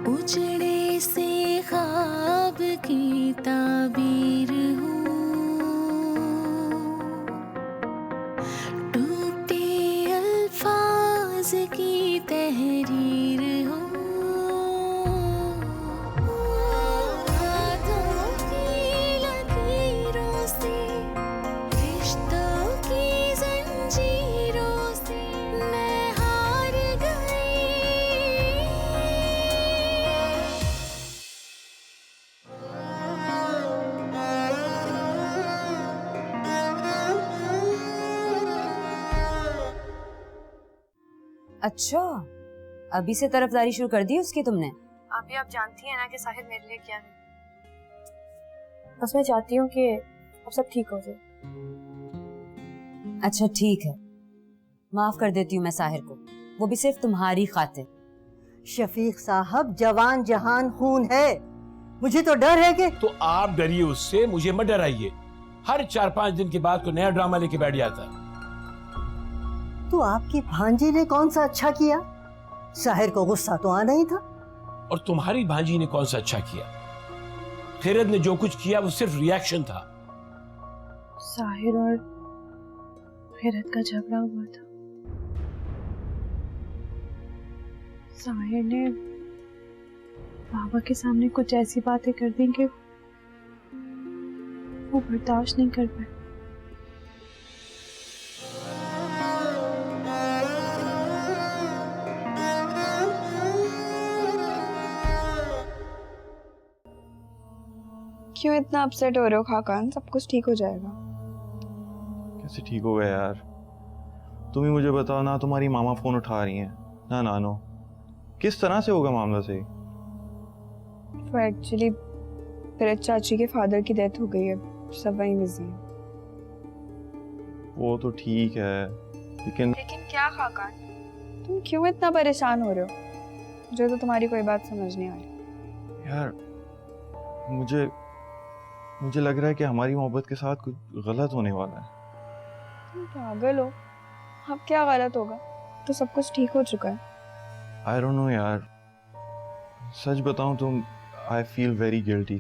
उजड़े से ख्वाब की ताबीर हूँ, टूटे अल्फाज की तहरीर हूँ। हाथों की लकीरों से, रिश्तों की जंजीरों से मैं हार गई। अच्छा, अभी से तरफदारी शुरू कर दी उसकी तुमने? अभी आप जानती हैं ना कि साहिर मेरे लिए क्या है। बस मैं चाहती हूँ कि अब सब ठीक हो जाए। अच्छा ठीक है, माफ कर देती हूँ मैं साहिर को, वो भी सिर्फ तुम्हारी खातिर। शफीक साहब जवान जहान खून है, मुझे तो डर है कि। तो आप डरिए उससे, मुझे मत डराइए। हर 4-5 दिन के बाद कोई नया ड्रामा लेके बैठ जाता है। तो आपकी भांजी ने कौन सा अच्छा किया? साहिर को गुस्सा तो आना ही था। और तुम्हारी भांजी ने कौन सा अच्छा किया? खैरत ने जो कुछ किया वो सिर्फ रिएक्शन था। साहिर और खैरत का झगड़ा हुआ था। साहिर ने बाबा के सामने कुछ ऐसी बातें कर दी कि वो बर्दाश्त नहीं कर पाए। क्यों इतना अपसेट हो रहे हो खाकान? सब कुछ ठीक हो जाएगा। कैसे ठीक हो गया यार? तुम ही मुझे बताओ ना, तुम्हारी मामा फोन उठा रही हैं ना नानो, किस तरह से होगा मामला सही? तो एक्चुअली फिर चाची के फादर की डेथ हो गई है, सब वहीं बिजी हैं। वो तो ठीक है, लेकिन क्या खाकान, तुम क्यों इतना परेशान हो रहे हो? मुझे तो तुम्हारी कोई बात समझ नहीं आ रही। यार मुझे लग रहा है कि हमारी मोहब्बत के साथ कुछ गलत होने वाला है। तुम पागल हो, अब क्या गलत होगा? तो सब कुछ ठीक हो चुका है। आई डोंट नो यार, सच बताऊं तो आई फील वेरी गिल्टी।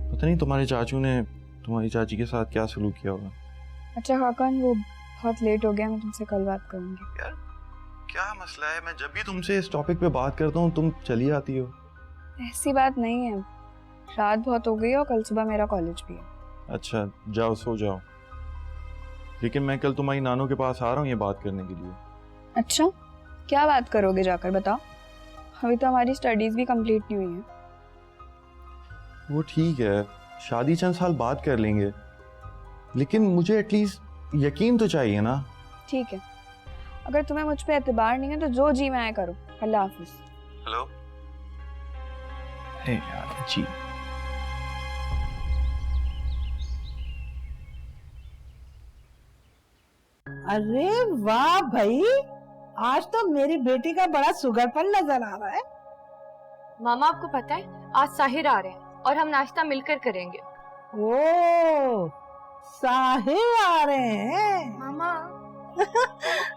पता नहीं तुम्हारे चाचू ने तुम्हारी चाची के साथ क्या सलूक किया होगा। अच्छा खाकान, वो बहुत लेट हो गया, मैं तुमसे कल बात करूंगी। यार क्या मसला है? मैं जब भी तुमसे इस टॉपिक पे बात करता हूँ तुम चली आती हो। ऐसी बात नहीं है, रात बहुत हो गई और कल सुबह मेरा कॉलेज भी है। अच्छा जाओ, सो जाओ, लेकिन मैं कल तुम्हारी नानू के पास आ रहा हूँ ये बात करने के लिए। अच्छा, क्या बात करोगे जाकर, बताओ? अभी तो हमारी स्टडीज भी कंप्लीट नहीं हुई हैं। वो ठीक है, शादी चंद साल बाद कर लेंगे, लेकिन मुझे एटलीस्ट यकीन तो चाहिए ना। ठीक है, अगर तुम्हें मुझ पे एतबार नहीं है तो जो जी में आए करो। अल्लाह हाफिज। हेलो। अरे यार जी, अरे वाह भाई, आज तो मेरी बेटी का बड़ा सुगरपन नजर आ रहा है। मामा आपको पता है आज साहिर आ रहे हैं और हम नाश्ता मिलकर करेंगे। ओ, साहिर आ रहे हैं मामा।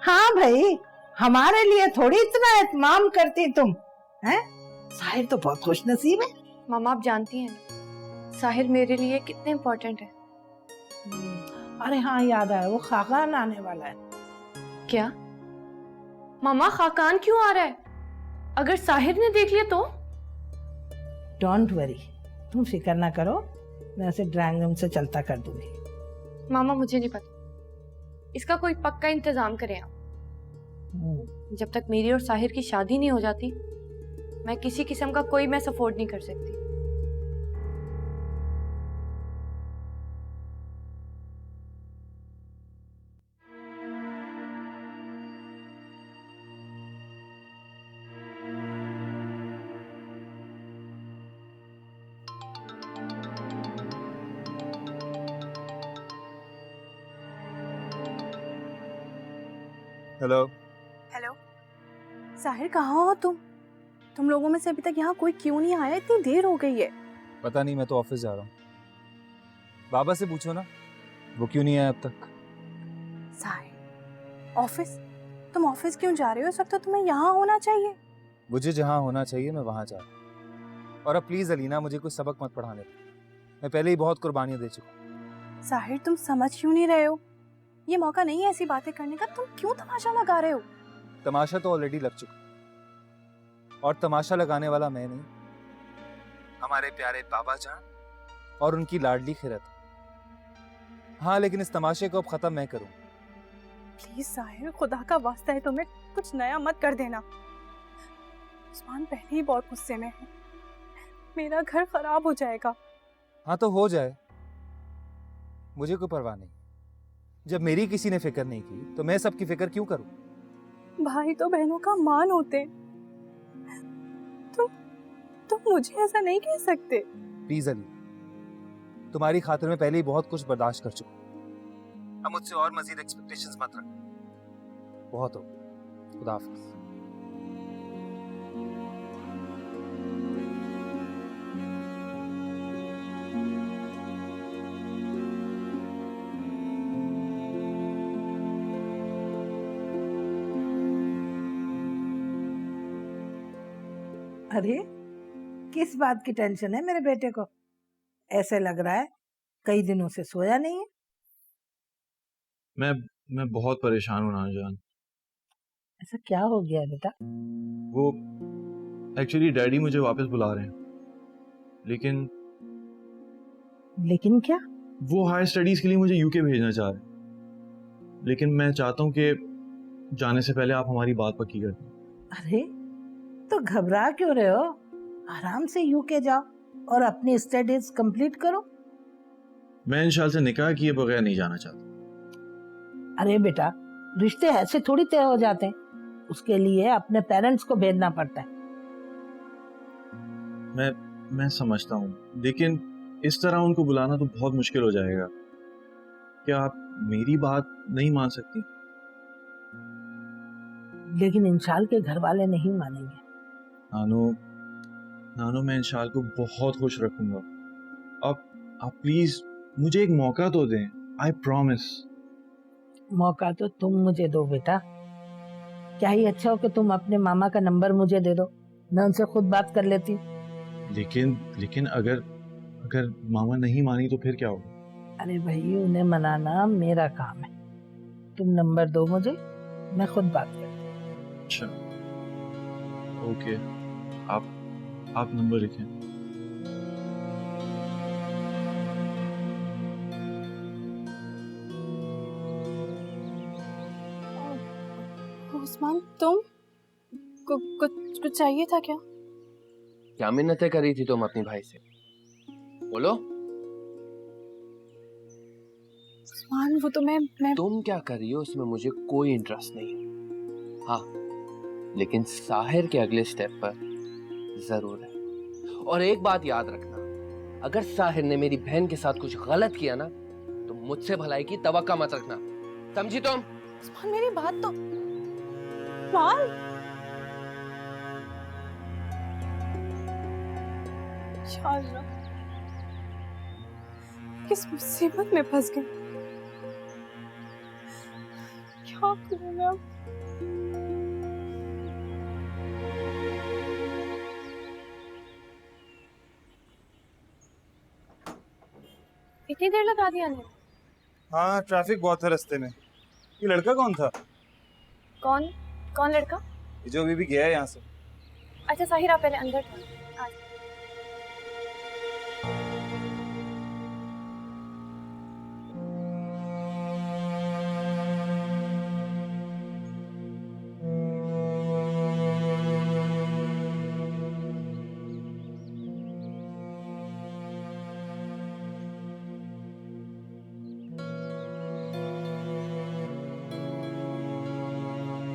हाँ भाई, हमारे लिए थोड़ी इतना एहतमाम करती तुम, हैं? साहिर तो बहुत खुश नसीब है। मामा आप जानती हैं ना साहिर मेरे लिए कितने इम्पोर्टेंट है। अरे हाँ, याद आया, वो खाकान आने वाला है। क्या मामा, खाकान क्यों आ रहा है? अगर साहिर ने देख लिया तो? डोंट वरी, तुम फिक्र ना करो, मैं उसे ड्राइंग रूम से चलता कर दूंगी। मामा मुझे नहीं पता, इसका कोई पक्का इंतजाम करें आप। जब तक मेरी और साहिर की शादी नहीं हो जाती मैं किसी किस्म का कोई मैस अफोर्ड नहीं कर सकती। हेलो। हेलो, साहिर कहाँ हो तुम? तुम लोगों में से अभी तक यहाँ कोई क्यों नहीं आया? इतनी देर हो गई है। पता नहीं, मैं तो ऑफिस जा रहा हूँ। बाबा से पूछो ना, वो क्यों नहीं आया अब तक। साहिर ऑफिस? तुम ऑफिस क्यों जा रहे हो? इस वक्त तो तुम्हें यहाँ होना चाहिए। मुझे जहाँ होना चाहिए मैं वहाँ जा रहा हूँ। और अब प्लीज अलीना मुझे कोई सबक मत पढ़ाने दो, मैं पहले ही बहुत कुर्बानियां दे चुका हूँ। साहिर तुम समझ क्यों नहीं रहे हो? ये मौका नहीं है ऐसी बातें करने का। तुम क्यों तमाशा लगा रहे हो? तमाशा तो ऑलरेडी लग चुका, और तमाशा लगाने वाला मैं नहीं, हमारे प्यारे बाबा जान और उनकी लाडली खिरत। हाँ, लेकिन इस तमाशे को अब खत्म मैं करूँ। प्लीज साहिर, खुदा का वास्ता है तुम्हें कुछ नया मत कर देना। उस्मान पहले ही बहुत गुस्से में है, मेरा घर खराब हो जाएगा। हाँ तो हो जाए, मुझे कोई परवाह नहीं। जब मेरी किसी ने फिक्र नहीं की तो मैं सबकी फिक्र क्यों करूं? भाई तो बहनों का मान होते। तुम मुझे ऐसा नहीं कह सकते। प्लीज अली, तुम्हारी खातिर में पहले ही बहुत कुछ बर्दाश्त कर चुका हूं। अब मुझसे और मजीद एक्सपेक्टेशंस मत रखो, बहुत हो। खुदा हाफिज। अरे किस बात की टेंशन है मेरे बेटे को? ऐसे लग रहा है कई दिनों से सोया नहीं है। मैं बहुत परेशान हूँ नाना जान। ऐसा क्या हो गया बेटा? वो एक्चुअली डैडी मुझे वापस बुला रहे हैं, लेकिन क्या? वो हायर स्टडीज के लिए मुझे यूके भेजना चाह रहे हैं, लेकिन मैं चाहता हूँ कि जाने से पहले आप हमारी बात पक्की कर दें। अरे तो घबरा क्यों रहे हो? आराम से यूके जाओ और अपनी स्टडीज कंप्लीट करो। मैं इंशाल्लाह से निकाह किए बगैर नहीं जाना चाहता। अरे बेटा, रिश्ते ऐसे थोड़ी तय हो जाते हैं, उसके लिए अपने पेरेंट्स को भेजना पड़ता है। मैं समझता हूँ, लेकिन इस तरह उनको बुलाना तो बहुत मुश्किल हो जाएगा। क्या आप मेरी बात नहीं मान सकती? लेकिन इंशाल के घर वाले नहीं मानेंगे। नानो मैं इंशाल को बहुत खुश रखूंगा। आप प्लीज मुझे एक मौका तो दें, आई प्रॉमिस। मौका तो तुम मुझे दो बेटा। क्या ही अच्छा हो कि तुम अपने मामा का नंबर मुझे दे दो, मैं उनसे खुद बात कर लेती हूँ। लेकिन अगर मामा नहीं मानी तो फिर क्या होगा? अरे भाई, उन्हें मनाना मेरा काम है। तुम नंबर दो मुझे, मैं खुद बात करती हूँ। अच्छा ओके, आप नंबर लिखें। उस्मान तुम कुछ चाहिए था क्या? क्या मिन्नतें करी थी तुम अपनी भाई से? बोलो। उस्मान वो तो मैं तुम क्या कर रही हो इसमें मुझे कोई इंटरेस्ट नहीं है। हाँ, लेकिन साहिर के अगले स्टेप पर जरूर है। और एक बात याद रखना, अगर साहिर ने मेरी बहन के साथ कुछ गलत किया ना तो मुझसे भलाई की तवक्का मत रखना, समझी तुम? उस्मान मेरी बात तो उस्मान, या अल्लाह, किस मुसीबत में फंस गई। क्या करूं मैं अब? इतनी देर लगा दी आने? हाँ, ट्रैफिक बहुत है रास्ते में। ये लड़का कौन था? कौन लड़का? ये जो अभी भी गया है यहाँ से। अच्छा साहिर, आप पहले अंदर था।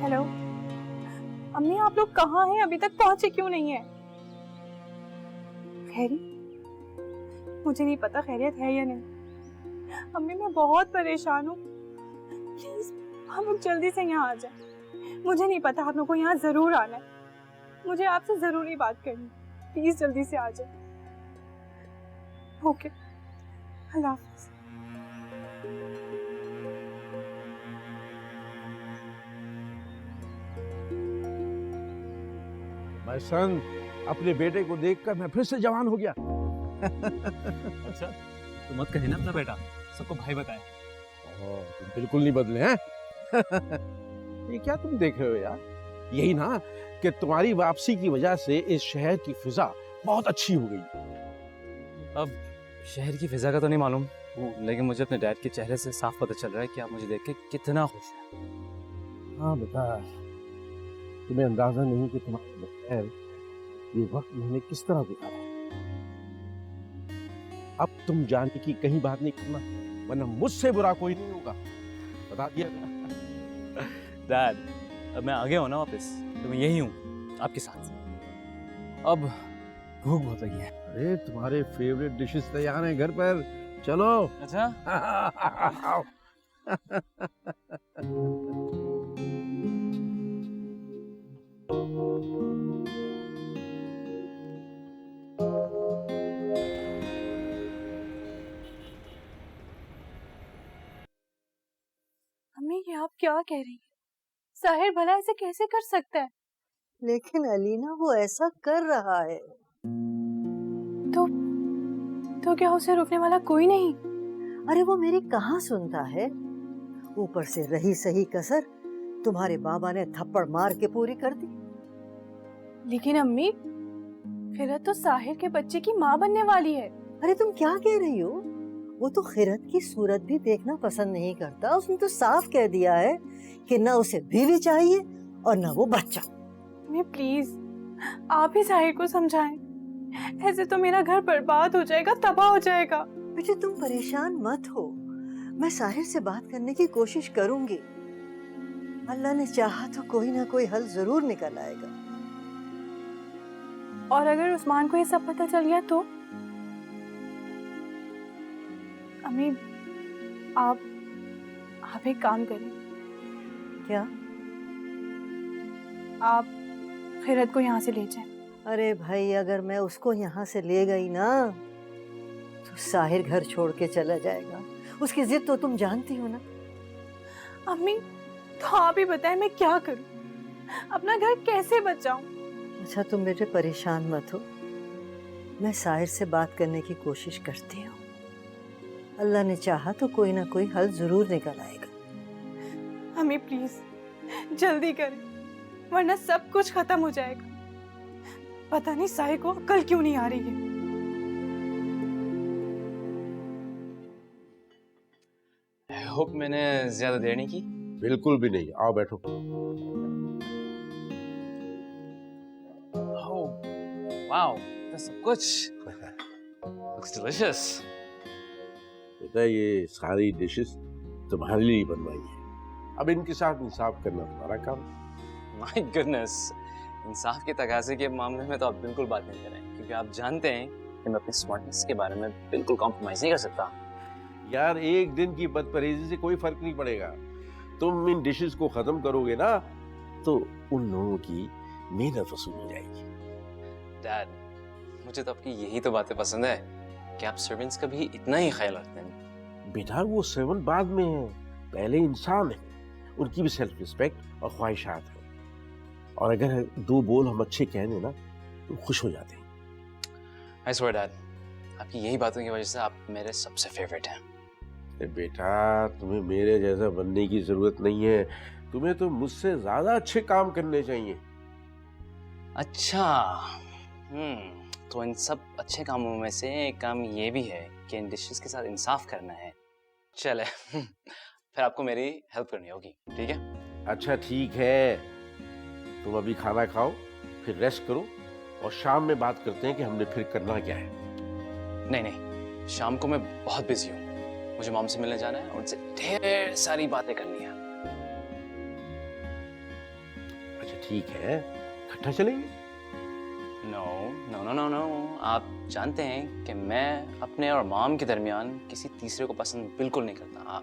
हेलो अम्मी, आप लोग कहाँ हैं? अभी तक पहुंचे क्यों नहीं है? खैरी? मुझे नहीं पता खैरियत है या नहीं। अम्मी मैं बहुत परेशान हूँ, प्लीज आप लोग जल्दी से यहाँ आ जाए। मुझे नहीं पता, आप लोग को यहाँ जरूर आना है, मुझे आपसे जरूरी बात करनी। प्लीज जल्दी से आ जाए। Okay, Allah Hafiz. My son, अपने बेटे को देखकर मैं फिर से जवान हो गया। अच्छा, तो मत कहे ना अपना बेटा, सबको भाई बताए। तुम बिल्कुल नहीं बदले हैं। ये क्या तुम देख रहे हो यार? यही ना कि तुम्हारी वापसी की वजह से इस शहर की फिजा बहुत अच्छी हो गई। अब शहर की फिजा का तो नहीं मालूम, लेकिन मुझे अपने डैड के चेहरे से साफ पता चल रहा है कि आप मुझे देख के कितना खुश हैं। हाँ बेटा, तुम्हें अंदाजा नहीं कि तुम्हारे बगैर ये वक्त मैंने किस तरह गुजारा है। अब तुम जानने की कहीं बात नहीं करना, वरना मुझसे बुरा कोई नहीं होगा, बता दिया। डैड, अब मैं आ गया हूँ ना वापस, तो मैं यही हूँ आपके साथ। अब भूख बहुत लगी है। अरे तुम्हारे फेवरेट डिशेस तैयार हैं घर पर, चलो। अच्छा। अम्मी, ये आप क्या कह रही हैं? साहिर भला ऐसे कैसे कर सकता है? लेकिन अलीना वो ऐसा कर रहा है। तो क्या उसे रोकने वाला कोई नहीं? अरे वो मेरी कहाँ सुनता है। ऊपर से रही सही कसर तुम्हारे बाबा ने थप्पड़ मार के पूरी कर दी। लेकिन अम्मी, खिरत तो साहिर के बच्चे की माँ बनने वाली है। अरे तुम क्या कह रही हो? वो तो खिरत की सूरत भी देखना पसंद नहीं करता। उसने तो साफ कह दिया है कि ना उसे बीवी चाहिए और ना वो बच्चा। अम्मी प्लीज, आप ही साहिर को समझाएं। ऐसे तो मेरा घर बर्बाद हो जाएगा, तबाह हो जाएगा। बेटे तुम परेशान मत हो, मैं साहिर से बात करने की कोशिश करूंगी। अल्लाह ने चाहा तो कोई ना कोई हल जरूर निकल आएगा। और अगर उस्मान को ये सब पता चल गया तो? अम्मी, आप एक काम करें। क्या? आप खिरत को यहाँ से ले जाएं। अरे भाई, अगर मैं उसको यहाँ से ले गई ना तो साहिर घर छोड़ के चला जाएगा। उसकी जिद तो तुम जानती हो ना। अम्मी, तो आप ही बताएं मैं क्या करूं? अपना घर कैसे बचाऊं? अच्छा तुम बेटे परेशान मत हो, मैं साहिर से बात करने की कोशिश करती हूँ। अल्लाह ने चाहा तो कोई ना कोई हल जरूर निकल आएगा। अम्मी प्लीज जल्दी करें, वरना सब कुछ खत्म हो जाएगा। पता नहीं साहिर को अक्ल क्यों नहीं आ रही है। आई होप मैंने ज्यादा देर नहीं की। बिल्कुल भी नहीं, आओ बैठो। वाओ, तो सब कुछ looks delicious। बेटा ये सारी डिशेस तुम्हारे लिए बनवाई है, अब इनके साथ इंसाफ करना तुम्हारा काम। माय गुडनेस, इंसाफ के तकाजे के मामले में तो आप बिल्कुल बात नहीं करें, क्योंकि आप जानते हैं कि मैं अपनी स्मार्टनेस के बारे में बिल्कुल कॉम्प्रोमाइज नहीं कर सकता। यार एक दिन की बदपरहेजी से कोई फर्क नहीं पड़ेगा। तुम इन डिशेस को खत्म करोगे ना तो उन लोगों की मेहनत वसूल हो जाएगी। डैड, मुझे तो आपकी यही तो बातें पसंद है कि आप सर्वेंट्स का भी इतना ही ख्याल रखते हैं। बेटा वो सर्वेंट बाद में है, पहले इंसान है, उनकी भी सेल्फ रिस्पेक्ट और ख्वाहिशात है। और अगर दो बोल हम अच्छे कह दें ना तो खुश हो जाते हैं। आई स्वेयर डैड, आपकी यही बातों की वजह से आप मेरे सबसे फेवरेट हैं। बेटा तुम्हें मेरे जैसा बनने की जरूरत नहीं है, तुम्हें तो मुझसे ज्यादा अच्छे काम करने चाहिए। अच्छा, तो इन सब अच्छे कामों में से एक काम ये भी है कि इन डिशेस के साथ इंसाफ करना है। चले फिर आपको मेरी हेल्प करनी होगी, ठीक है? अच्छा ठीक है, तुम अभी खाना खाओ, फिर रेस्ट करो और शाम में बात करते हैं कि हमने फिर करना क्या है। नहीं नहीं, शाम को मैं बहुत बिजी हूँ, मुझे मॉम से मिलने जाना है और उनसे ढेर सारी बातें करनी है। अच्छा ठीक है, इकट्ठा चलेंगे? No no no no no, आप जानते हैं कि मैं अपने और मॉम के दरमियान किसी तीसरे को पसंद बिल्कुल नहीं करता।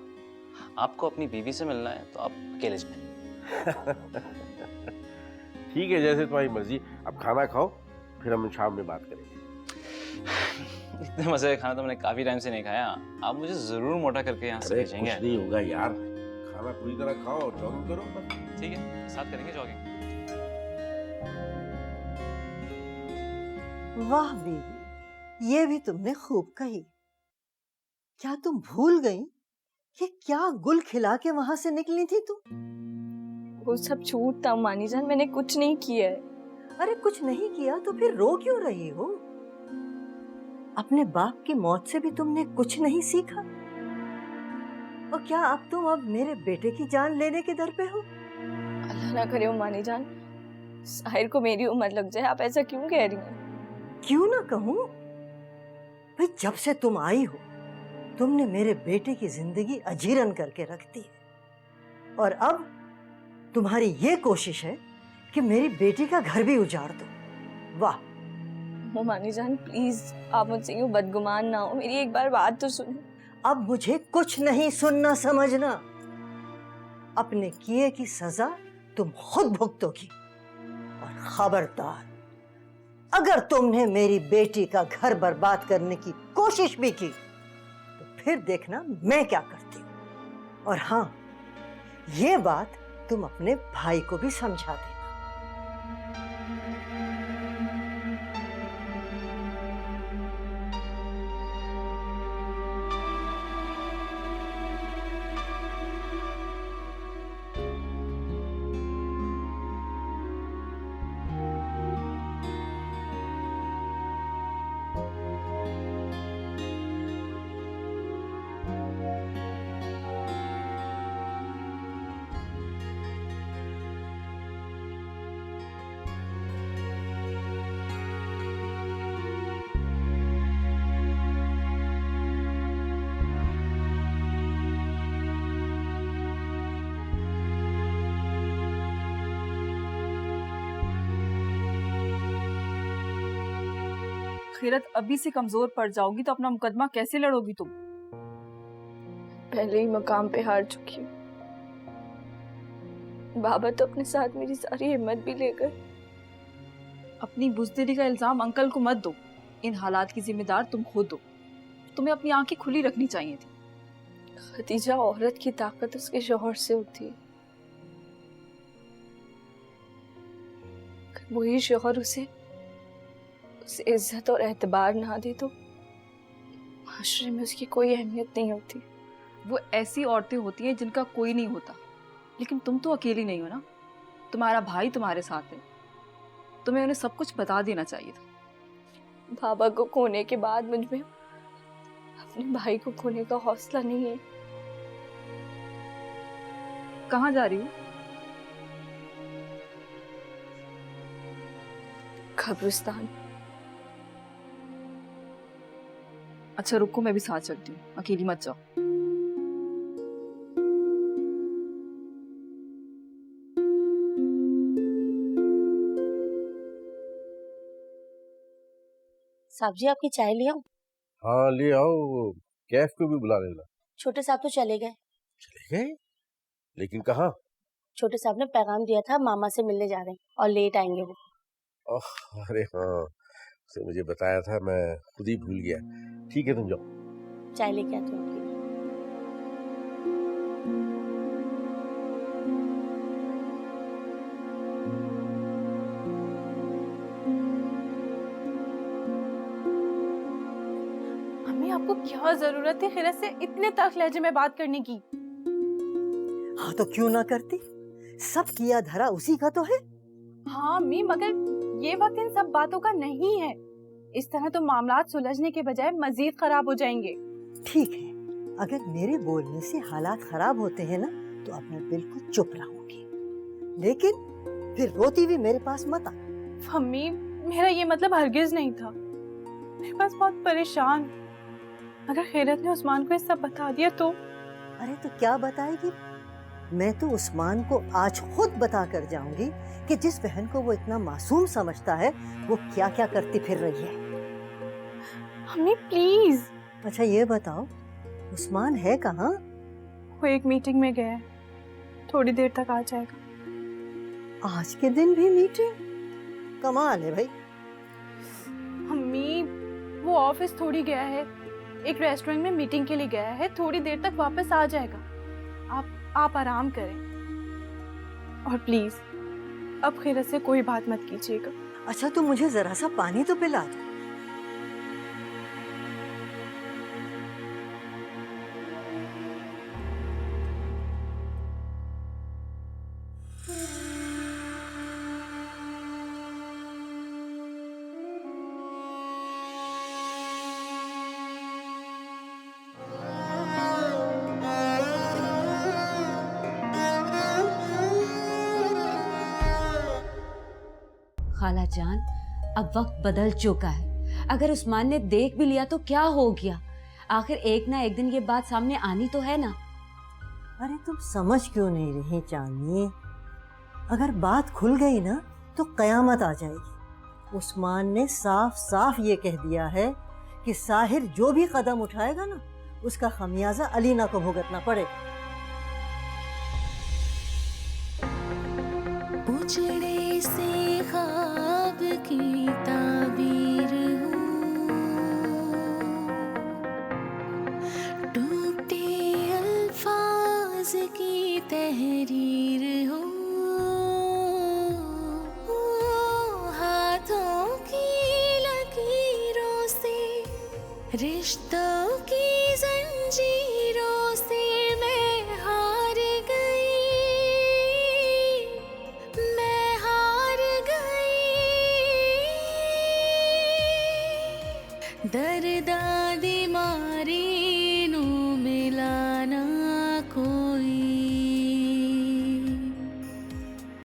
आपको अपनी बीवी से मिलना है तो आप अकेले जाएं। ठीक है, जैसे तुम्हारी मर्जी। अब खाना खाओ, फिर हम शाम में बात करेंगे। इतने मजे का खाना तो मैंने काफी टाइम से नहीं खाया। आप मुझे जरूर मोटा करके यहाँ से भेजेंगे। कुछ नहीं होगा यार, खाना पूरी तरह खाओ, जॉगिंग करो बस। ठीक है, साथ करेंगे जॉगिंग। वाह बीबी, ये भी तुमने खूब कही। क्या तुम भूल गई कि क्या गुल खिला के वहां से निकली थी तुम? वो सब झूठ था मानी जान, मैंने कुछ नहीं किया है। अरे कुछ नहीं किया तो फिर रो क्यों रही हो? अपने बाप की मौत से भी तुमने कुछ नहीं सीखा? और क्या अब तुम मेरे बेटे की जान लेने के दर पे हो? अल्लाह ना करे मानी जान, साहिर को मेरी उम्र लग जाए। आप ऐसा क्यों कह रही हैं? क्यों ना कहूं भाई, जब से तुम आई हो तुमने मेरे बेटे की जिंदगी अजीरन करके रख दी है। और अब तुम्हारी ये कोशिश है कि मेरी बेटी का घर भी उजाड़ दो। वाह मानी जान प्लीज, आप मुझसे यूं बदगुमान ना हो, मेरी एक बार बात तो सुनो। अब मुझे कुछ नहीं सुनना समझना। अपने किए की सजा तुम खुद भुगतोगी। और खबरदार, अगर तुमने मेरी बेटी का घर बर्बाद करने की कोशिश भी की तो फिर देखना मैं क्या करती हूँ। और हाँ, ये बात तुम अपने भाई को भी समझा देना। खैरत, अभी से कमजोर पड़ जाओगी तो अपना मुकदमा कैसे लड़ोगी तुम? पहले ही मकाम पे हार चुकी हूँ। बाबा तो अपने साथ मेरी सारी हिम्मत भी ले गए। अपनी बुज़दिली का इल्जाम अंकल को मत दो। इन हालात की जिम्मेदार तुम खुद हो। तुम्हें अपनी आंखें खुली रखनी चाहिए थी। खदीजा, औरत की ताकत उसके शौहर से होती है। अगर वही शौहर उसे इज्जत और एतबार ना दे तो माशरे में उसकी कोई अहमियत नहीं होती। वो ऐसी औरतें होती हैं जिनका कोई नहीं होता, लेकिन तुम तो अकेली नहीं हो ना। तुम्हारा भाई तुम्हारे साथ है, तुम्हें उन्हें सब कुछ बता देना चाहिए था। बाबा को खोने के बाद मुझ में अपने भाई को खोने का हौसला नहीं है। कहाँ जा रही हो? कब्रिस्तान। अच्छा रुको, मैं भी साथ चलती हूँ, अकेली मत जाओ। साहब जी, आपकी चाय ले आऊं? हाँ ले आओ, कैफ को भी बुला लेना। छोटे साहब तो चले गए। चले गए? लेकिन कहाँ? छोटे साहब ने पैगाम दिया था मामा से मिलने जा रहे हैं और लेट आएंगे वो। ओह अरे हाँ, उसने मुझे बताया था, मैं खुद ही भूल गया। ठीक है तुम जाओ। चाय लेके आती हूँ। अम्मी, आपको क्या जरूरत है खैरत से इतने तल्ख लहजे में बात करने की? हाँ तो क्यों ना करती, सब किया धरा उसी का तो है। हाँ अम्मी, मगर ये वक्त इन सब बातों का नहीं है। इस तरह तो मामलात सुलझने के बजाय मजीद खराब हो जाएंगे। ठीक है, अगर मेरे बोलने से हालात खराब होते हैं ना तो अब मैं बिल्कुल चुप रहूंगी, लेकिन फिर रोती भी मेरे पास मत आ। अम्मी, मेरा ये मतलब हरगिज नहीं था। मैं बस बहुत परेशान। अगर खैरत ने उस्मान को ये सब बता दिया तो? अरे तो क्या बताएगी? मैं तो उस्मान को आज खुद बता कर जाऊंगी कि जिस बहन को वो इतना मासूम समझता है वो क्या क्या करती फिर रही है। अम्मी प्लीज। अच्छा ये बताओ, उस्मान है कहाँ? वो एक मीटिंग में गया है, थोड़ी देर तक आ जाएगा। आज के दिन भी मीटिंग? कमाल है भाई। अम्मी, वो ऑफिस थोड़ी गया है, एक रेस्टोरेंट में मीटिंग के लिए गया है, थोड़ी देर तक वापस आ जाएगा। आप आराम करें और प्लीज अब खैरत से कोई बात मत कीजिएगा। अच्छा तो मुझे जरा सा पानी तो पिला दो। खाला जान, अब वक्त बदल चुका है। अगर उस्मान ने देख भी लिया तो क्या हो गया? आखिर एक ना एक दिन ये बात सामने आनी तो है ना। अरे तुम समझ क्यों नहीं रही चांदनी? अगर बात खुल गई ना तो कयामत आ जाएगी। उस्मान ने साफ साफ ये कह दिया है कि साहिर जो भी कदम उठाएगा ना उसका खमियाजा अलीना को भुगतना पड़ेगा। उजड़े से ख्वाब की ताबीर हूँ, टूटे अल्फाज की तहरीर हूँ, हाथों की लकीरों से, रिश्तों की जंजीरों से मैं हार गई, मैं हार गई। दर्दा